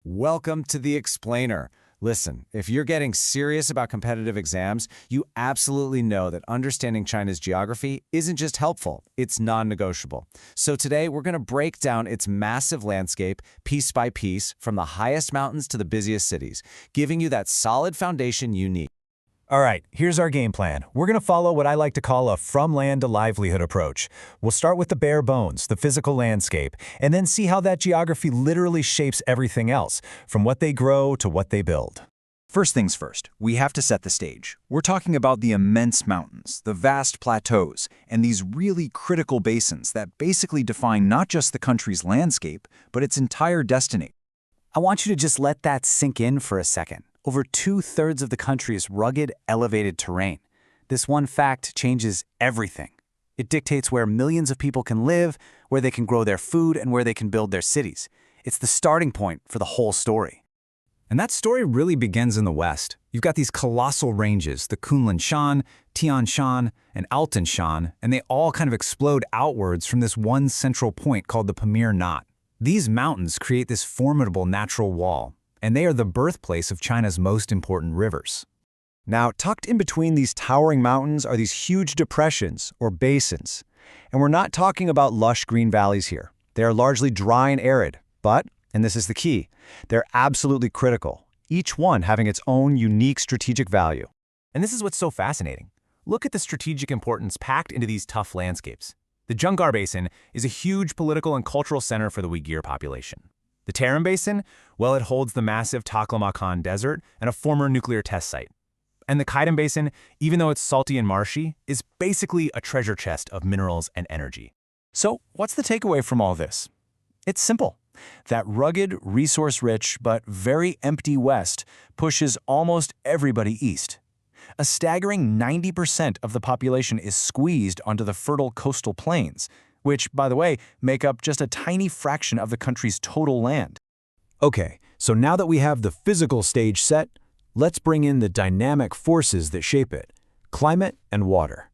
Welcome to the Explainer. Listen, if you're getting serious about competitive exams, you absolutely know that understanding China's geography isn't just helpful, it's non-negotiable. So today, we're going to break down its massive landscape piece by piece from the highest mountains to the busiest cities, giving you that solid foundation you need. All right, here's our game plan. We're going to follow what I like to call a from land to livelihood approach. We'll start with the bare bones, the physical landscape, and then see how that geography literally shapes everything else, from what they grow to what they build. First things first, we have to set the stage. We're talking about the immense mountains, the vast plateaus, and these really critical basins that basically define not just the country's landscape, but its entire destiny. I want you to just let that sink in for a second. Over 2/3 of the country is rugged, elevated terrain. This one fact changes everything. It dictates where millions of people can live, where they can grow their food, and where they can build their cities. It's the starting point for the whole story. And that story really begins in the west. You've got these colossal ranges, the Kunlun Shan, Tian Shan, and Altan Shan, and they all kind of explode outwards from this one central point called the Pamir Knot. These mountains create this formidable natural wall, and they are the birthplace of China's most important rivers. Now, tucked in between these towering mountains are these huge depressions, or basins. And we're not talking about lush green valleys here. They are largely dry and arid, but, and this is the key, they're absolutely critical, each one having its own unique strategic value. And this is what's so fascinating. Look at the strategic importance packed into these tough landscapes. The Zhongar Basin is a huge political and cultural center for the Uyghur population. The Tarim Basin, well, it holds the massive Taklamakan Desert and a former nuclear test site. And the Khaidam Basin, even though it's salty and marshy, is basically a treasure chest of minerals and energy. So, what's the takeaway from all this? It's simple. That rugged, resource-rich, but very empty west pushes almost everybody east. A staggering 90% of the population is squeezed onto the fertile coastal plains, which, by the way, make up just a tiny fraction of the country's total land. Okay, so now that we have the physical stage set, let's bring in the dynamic forces that shape it, climate and water.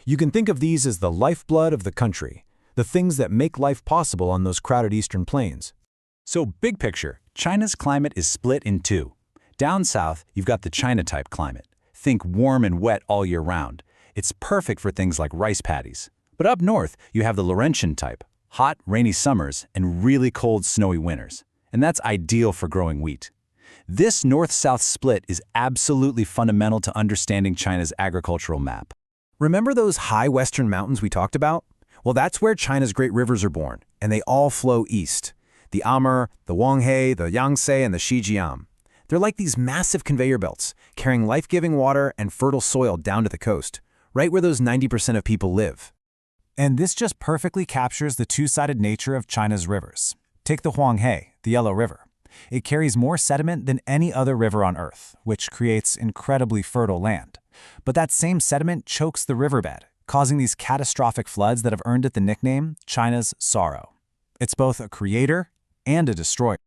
You can think of these as the lifeblood of the country, the things that make life possible on those crowded eastern plains. So, big picture, China's climate is split in two. Down south, you've got the China-type climate. Think warm and wet all year round. It's perfect for things like rice paddies. But up north, you have the Laurentian type, hot, rainy summers and really cold, snowy winters. And that's ideal for growing wheat. This north-south split is absolutely fundamental to understanding China's agricultural map. Remember those high western mountains we talked about? Well, that's where China's great rivers are born, and they all flow east. The Amur, the Wanghe, the Yangtze, and the Xijiang. They're like these massive conveyor belts, carrying life-giving water and fertile soil down to the coast, right where those 90% of people live. And this just perfectly captures the two-sided nature of China's rivers. Take the Huanghe, the Yellow River. It carries more sediment than any other river on Earth, which creates incredibly fertile land. But that same sediment chokes the riverbed, causing these catastrophic floods that have earned it the nickname China's sorrow. It's both a creator and a destroyer.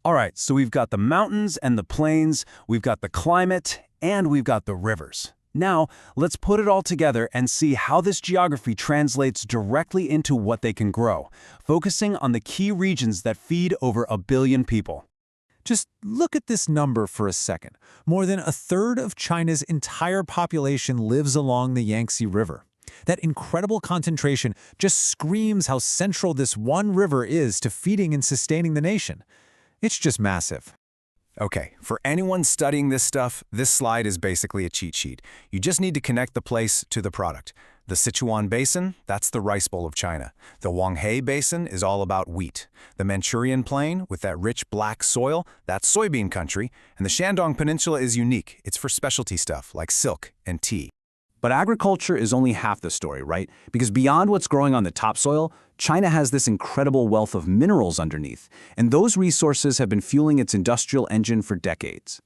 All right, so we've got the mountains and the plains, we've got the climate, and we've got the rivers. Now, let's put it all together and see how this geography translates directly into what they can grow, focusing on the key regions that feed over 1 billion people. Just look at this number for a second. More than 1/3 of China's entire population lives along the Yangtze River. That incredible concentration just screams how central this one river is to feeding and sustaining the nation. It's just massive. Okay, for anyone studying this stuff, this slide is basically a cheat sheet. You just need to connect the place to the product. The Sichuan Basin, that's the rice bowl of China. The Huanghe Basin is all about wheat. The Manchurian Plain, with that rich black soil, that's soybean country. And the Shandong Peninsula is unique. It's for specialty stuff like silk and tea. But agriculture is only half the story, right? Because beyond what's growing on the topsoil, China has this incredible wealth of minerals underneath, and those resources have been fueling its industrial engine for decades.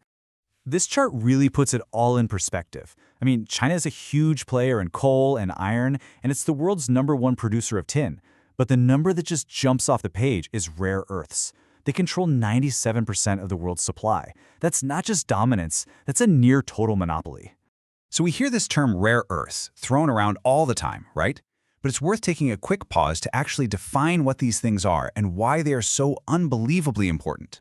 This chart really puts it all in perspective. I mean, China is a huge player in coal and iron, and it's the world's #1 producer of tin. But the number that just jumps off the page is rare earths. They control 97% of the world's supply. That's not just dominance, that's a near total monopoly. So we hear this term rare earths thrown around all the time, right? But it's worth taking a quick pause to actually define what these things are and why they are so unbelievably important.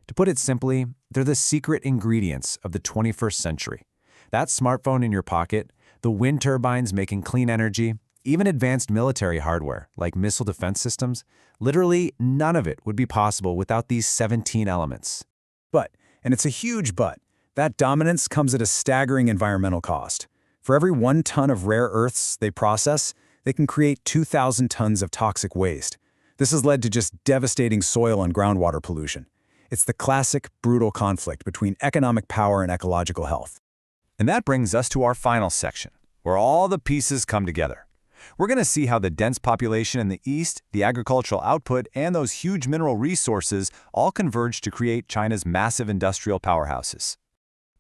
To put it simply, they're the secret ingredients of the 21st century. That smartphone in your pocket, the wind turbines making clean energy, even advanced military hardware like missile defense systems, literally none of it would be possible without these 17 elements. But, and it's a huge but, that dominance comes at a staggering environmental cost. For every 1 ton of rare earths they process, they can create 2,000 tons of toxic waste. This has led to just devastating soil and groundwater pollution. It's the classic, brutal conflict between economic power and ecological health. And that brings us to our final section, where all the pieces come together. We're going to see how the dense population in the east, the agricultural output, and those huge mineral resources all converge to create China's massive industrial powerhouses.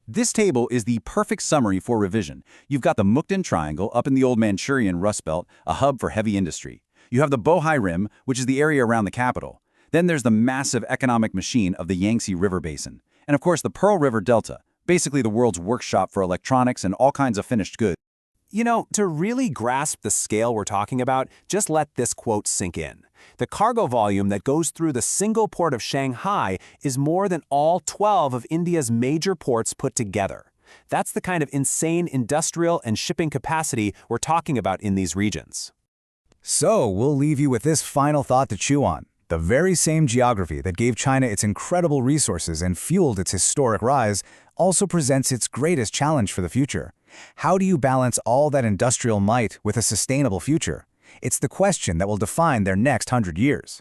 This table is the perfect summary for revision. You've got the Mukden Triangle up in the old Manchurian Rust Belt, a hub for heavy industry. You have the Bohai Rim, which is the area around the capital. Then there's the massive economic machine of the Yangtze River Basin. And of course the Pearl River Delta, basically the world's workshop for electronics and all kinds of finished goods. You know, to really grasp the scale we're talking about, just let this quote sink in. The cargo volume that goes through the single port of Shanghai is more than all 12 of India's major ports put together. That's the kind of insane industrial and shipping capacity we're talking about in these regions. So, we'll leave you with this final thought to chew on. The very same geography that gave China its incredible resources and fueled its historic rise also presents its greatest challenge for the future. How do you balance all that industrial might with a sustainable future? It's the question that will define their next 100 years.